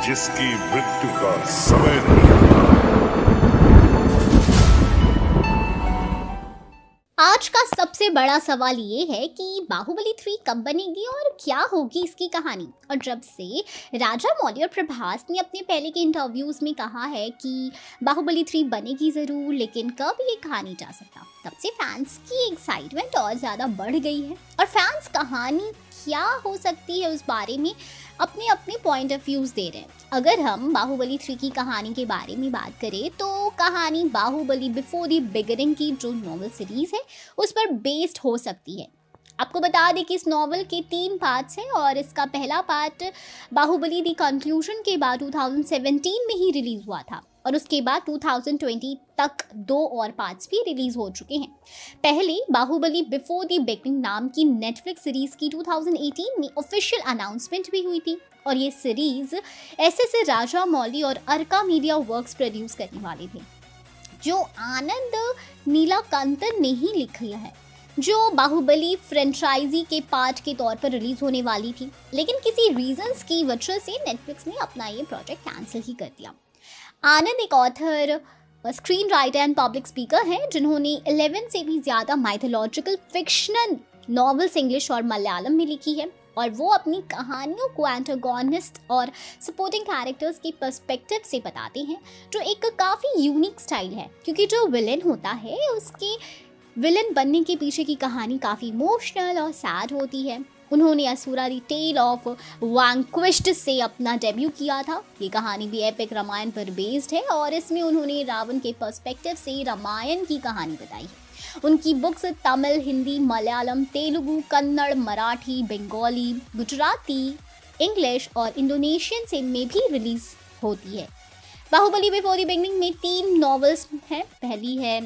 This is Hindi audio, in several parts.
जिसकी मृत्यु का समय नहीं। आज का सबसे बड़ा सवाल ये है कि बाहुबली 3 कब बनेगी और क्या होगी इसकी कहानी। और जब से राजा मौली और प्रभास ने अपने पहले के इंटरव्यूज़ में कहा है कि बाहुबली 3 बनेगी ज़रूर, लेकिन कब ये कहा नहीं जा सकता, तब से फैंस की एक्साइटमेंट और ज़्यादा बढ़ गई है। और फैंस कहानी क्या हो सकती है उस बारे में अपने अपने पॉइंट ऑफ व्यूज़ दे रहे हैं। अगर हम बाहुबली 3 की कहानी के बारे में बात करें तो कहानी बाहुबली बिफोर द बिगिनिंग की जो नॉवल सीरीज़ है उस पर बेस्ड हो सकती है। आपको बता दें कि इस नॉवल के 3 पार्ट्स हैं और इसका पहला पार्ट बाहुबली दी कंक्लूजन के बाद 2017 में ही रिलीज़ हुआ था और उसके बाद 2020 तक 2 और पार्ट्स भी रिलीज़ हो चुके हैं। पहले बाहुबली बिफोर द बिगिनिंग नाम की नेटफ्लिक्स सीरीज़ की 2018 में ऑफिशियल अनाउंसमेंट भी हुई थी और ये सीरीज़ एसएस राजा मौली और अर्का मीडिया वर्क्स प्रोड्यूस करने वाले थे, जो आनंद नीलाकांतन ने ही लिखा है, जो बाहुबली फ्रेंचाइजी के पार्ट के तौर पर रिलीज होने वाली थी। लेकिन किसी रीजंस की वजह से नेटफ्लिक्स ने अपना ये प्रोजेक्ट कैंसिल ही कर दिया। आनंद एक author, screen writer and public speaker हैं जिन्होंने 11 से भी ज़्यादा माइथोलॉजिकल फिक्शनल नॉवेल्स इंग्लिश और मलयालम में लिखी है और वो अपनी कहानियों को एंटागोनिस्ट और सपोर्टिंग कैरेक्टर्स के पर्सपेक्टिव से बताते हैं, जो एक काफ़ी यूनिक स्टाइल है, क्योंकि जो विलेन होता है उसके विलेन बनने के पीछे की कहानी काफ़ी इमोशनल और सैड होती है। उन्होंने असुरा द टेल ऑफ वैंक्विश्ड से अपना डेब्यू किया था। ये कहानी भी एपिक रामायण पर बेस्ड है और इसमें उन्होंने रावण के पर्सपेक्टिव से रामायण की कहानी बताई है। उनकी बुक्स तमिल, हिंदी, मलयालम, तेलुगु, कन्नड़, मराठी, बंगाली, गुजराती, इंग्लिश और इंडोनेशियन से में भी रिलीज होती है। बाहुबली बिफोर द बिगिनिंग में 3 नॉवेल्स हैं। पहली है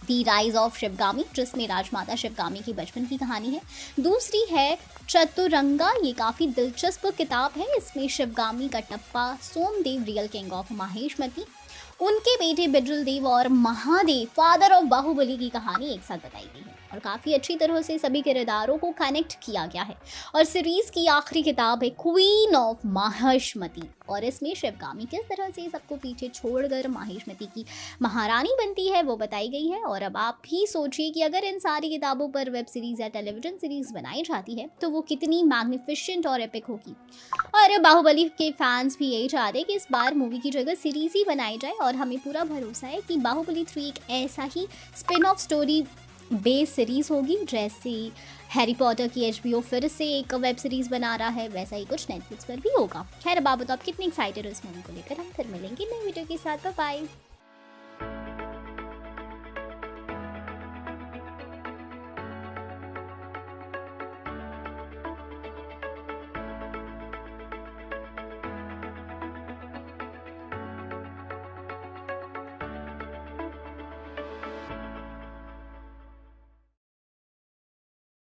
द राइज ऑफ शिवगामी, जिसमें राजमाता शिवगामी की बचपन की कहानी है। दूसरी है चतुरंगा, ये काफ़ी दिलचस्प किताब है। इसमें शिवगामी का टप्पा Somdev, real king of Mahishmati, उनके बेटे बिड्रल देव और महादेव, फादर ऑफ बाहुबली की कहानी एक साथ बताई गई है और काफ़ी अच्छी तरह से सभी किरदारों को कनेक्ट किया गया है। और सीरीज़ की आखिरी किताब है क्वीन ऑफ माहेशमती और इसमें शिवगामी किस तरह से सबको पीछे छोड़कर माहेशमती की महारानी बनती है वो बताई गई है। और अब आप भी सोचिए कि अगर इन सारी किताबों पर वेब सीरीज़ या टेलीविज़न सीरीज़ बनाई जाती है तो वो कितनी मैग्निफिसेंट और एपिक होगी। और बाहुबली के फैंस भी यही चाहते हैं कि इस बार मूवी की जगह सीरीज़ ही बनाई जाए और हमें पूरा भरोसा है कि बाहुबली 3 एक ऐसा ही spin off story base series होगी जैसे हैरी पॉटर की HBO फिर से एक वेब सीरीज़ बना रहा है, वैसा ही कुछ नेटफ्लिक्स पर भी होगा। खैर अब आप बताओ आप कितनी एक्साइटेड हो इस मूवी को लेकर। हम फिर मिलेंगे नई वीडियो के साथ। Bye bye.